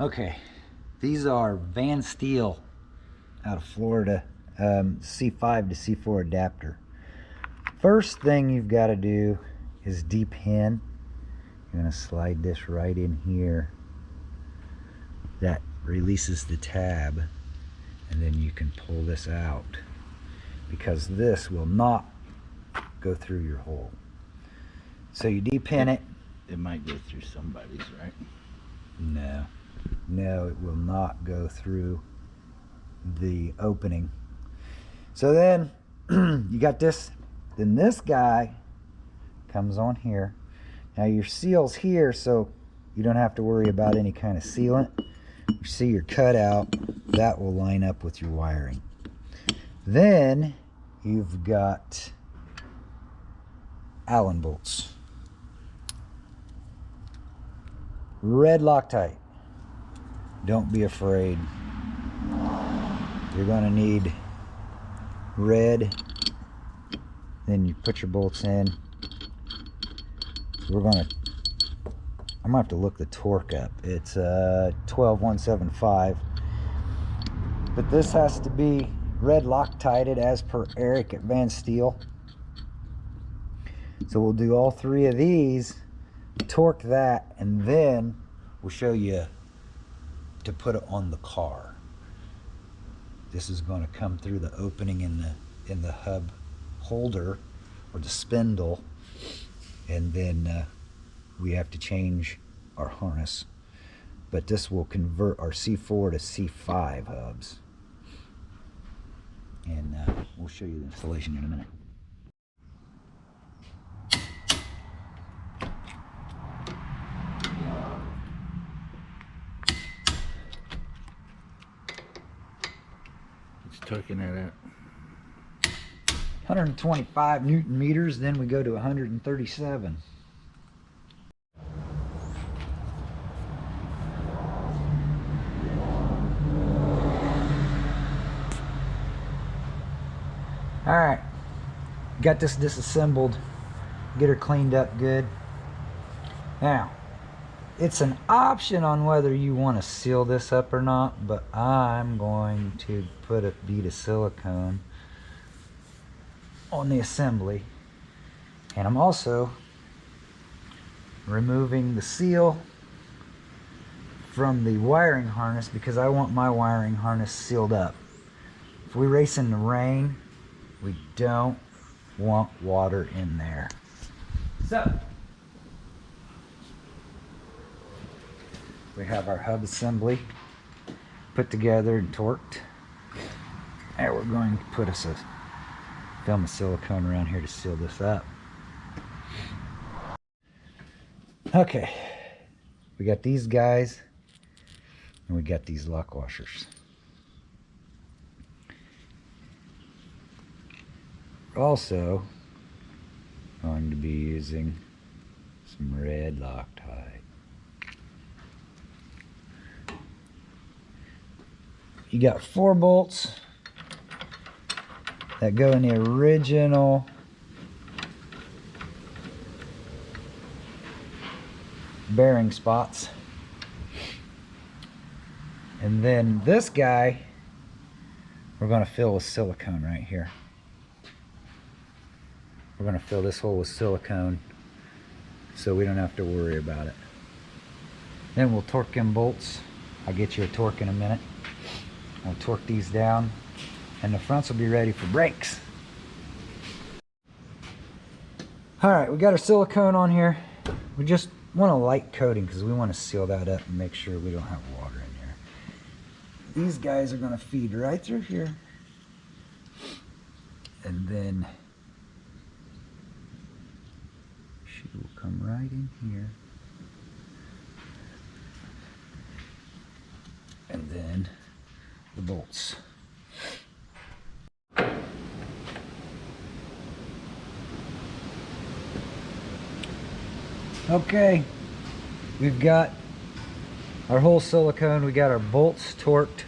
Okay, these are Van Steel out of Florida, C5 to C4 adapter. First thing you've got to do is depin. You're going to slide this right in here. That releases the tab, and then you can pull this out because this will not go through your hole. So you depin it. It might go through somebody's, right? No, it will not go through the opening. So then you got this, then this guy comes on here. Now your seal's here, so you don't have to worry about any kind of sealant. You see your cutout, that will line up with your wiring. Then you've got Allen bolts. Red Loctite. Don't be afraid. You're going to need red. Then you put your bolts in. I'm going to have to look the torque up. It's 12175. But this has to be red Loctited as per Eric at Van Steel. So we'll do all three of these, torque that, and then we'll show you to put it on the car. This is going to come through the opening in the hub holder or the spindle, and then we have to change our harness. But this will convert our C4 to C5 hubs, and we'll show you the installation in a minute. Torquing it at 125 Newton meters, then we go to 137. All right, got this disassembled, get her cleaned up good. Now, it's an option on whether you want to seal this up or not, but I'm going to put a bead of silicone on the assembly, and I'm also removing the seal from the wiring harness because I want my wiring harness sealed up. If we race in the rain, we don't want water in there. So we have our hub assembly put together and torqued. And we're going to put us a film of silicone around here to seal this up. Okay, we got these guys and we got these lock washers. We're also going to be using some red Loctite. You got 4 bolts that go in the original bearing spots. And then this guy, we're going to fill with silicone right here. We're going to fill this hole with silicone so we don't have to worry about it. Then we'll torque them bolts. I'll get you a torque in a minute. I'll torque these down, and the fronts will be ready for brakes. Alright, we got our silicone on here. We just want a light coating because we want to seal that up and make sure we don't have water in here. These guys are going to feed right through here, and then she will come right in here, and then the bolts. Okay, we've got our whole silicone, we got our bolts torqued,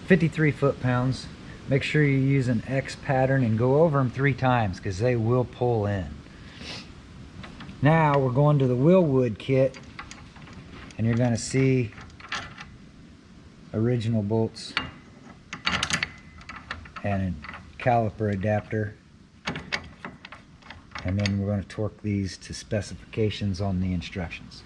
53 foot-pounds. Make sure you use an X pattern and go over them 3 times because they will pull in. Now we're going to the WILWOOD kit, and you're going to see original bolts and a caliper adapter, and then we're going to torque these to specifications on the instructions.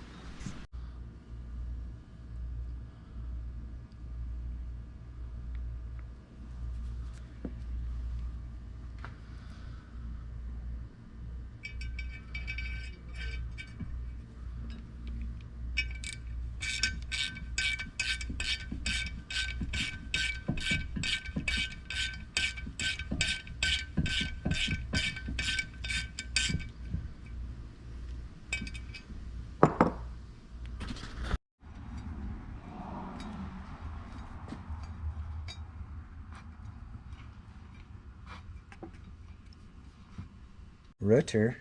Rotor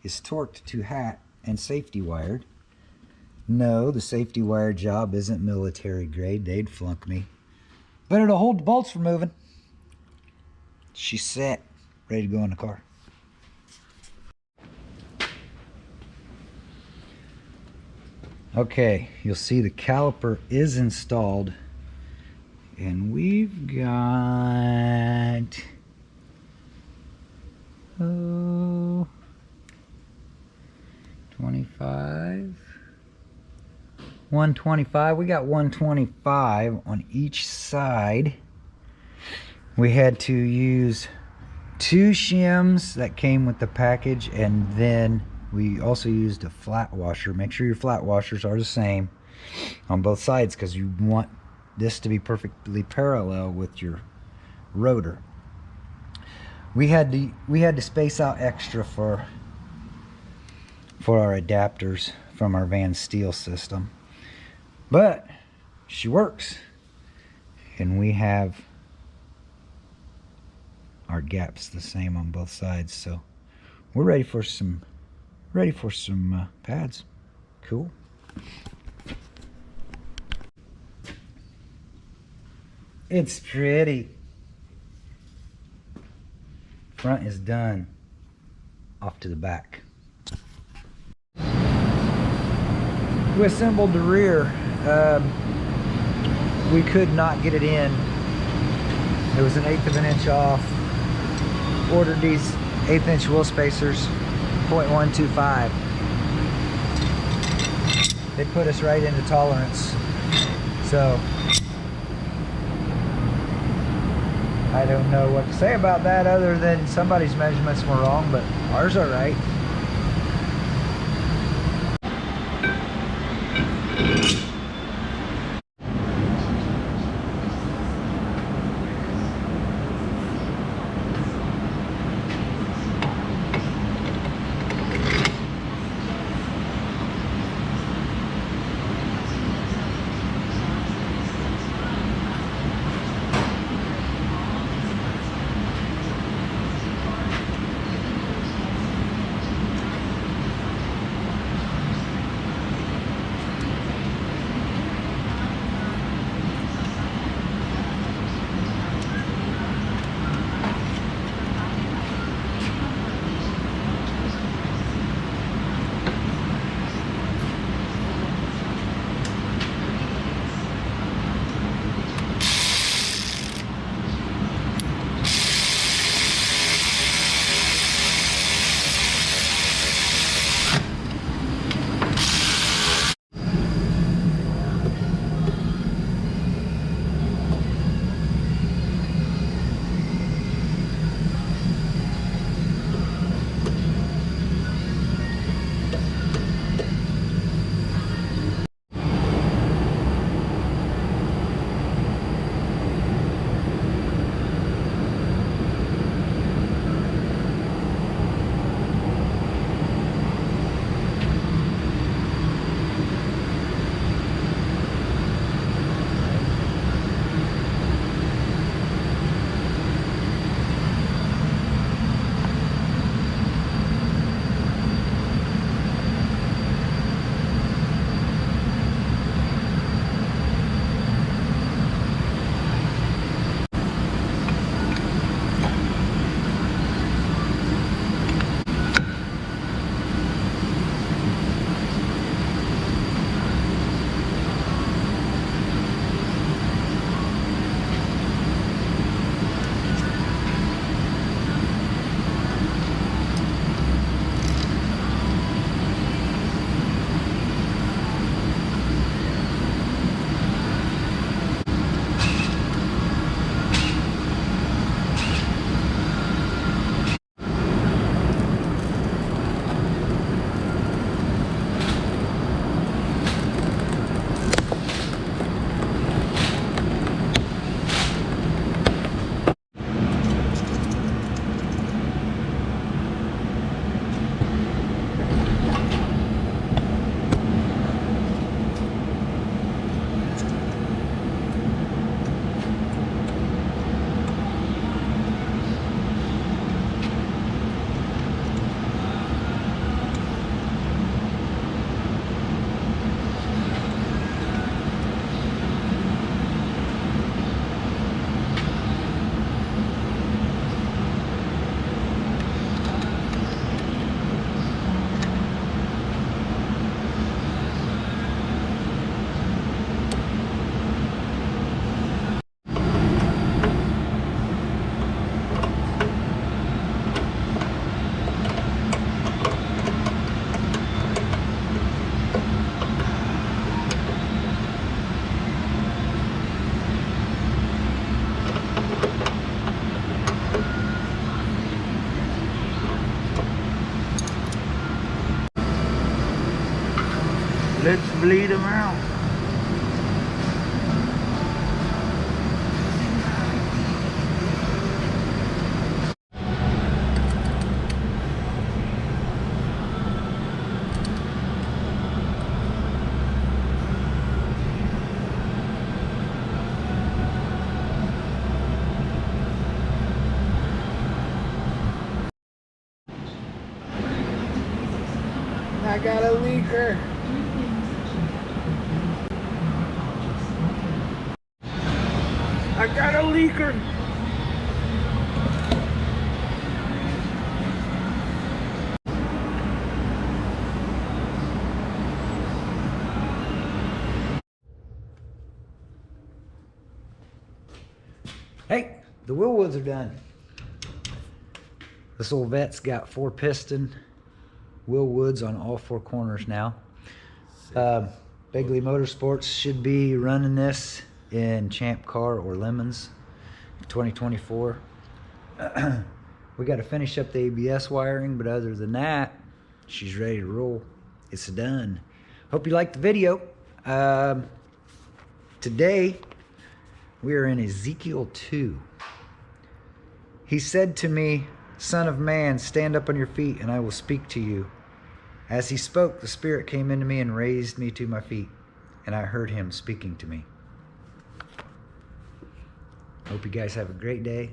is torqued to hat and safety wired. No, the safety wire job isn't military grade. They'd flunk me. But it'll hold the bolts from moving. She's set, ready to go in the car. Okay, you'll see the caliper is installed, and we've got 25, 125. We got 125 on each side. We had to use 2 shims that came with the package, and then we also used a flat washer. Make sure your flat washers are the same on both sides, because you want this to be perfectly parallel with your rotor. We had to space out extra for our adapters from our Van Steel system, but she works, and we have our gaps the same on both sides, so we're ready for some pads. Cool. It's pretty. Front is done. Off to the back. We assembled the rear. We could not get it in. It was 1/8 of an inch off. Ordered these 1/8 inch wheel spacers, 0.125. They put us right into tolerance. So I don't know what to say about that, other than somebody's measurements were wrong, but ours are right. Let's bleed them out. I got a leaker. I got a leaker. Hey, the WILWOODs are done. This old Vette's got 4-piston WILWOODs on all 4 corners now. Begley Motorsports should be running this in Champ Car or Lemons 2024. We got to finish up the ABS wiring, but other than that, she's ready to roll. It's done. Hope you liked the video. Today, we are in Ezekiel 2. He said to me, "Son of man, stand up on your feet, and I will speak to you." As he spoke, the Spirit came into me and raised me to my feet, and I heard him speaking to me. Hope you guys have a great day.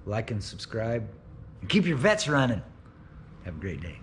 Like and subscribe, and keep your vets running. Have a great day.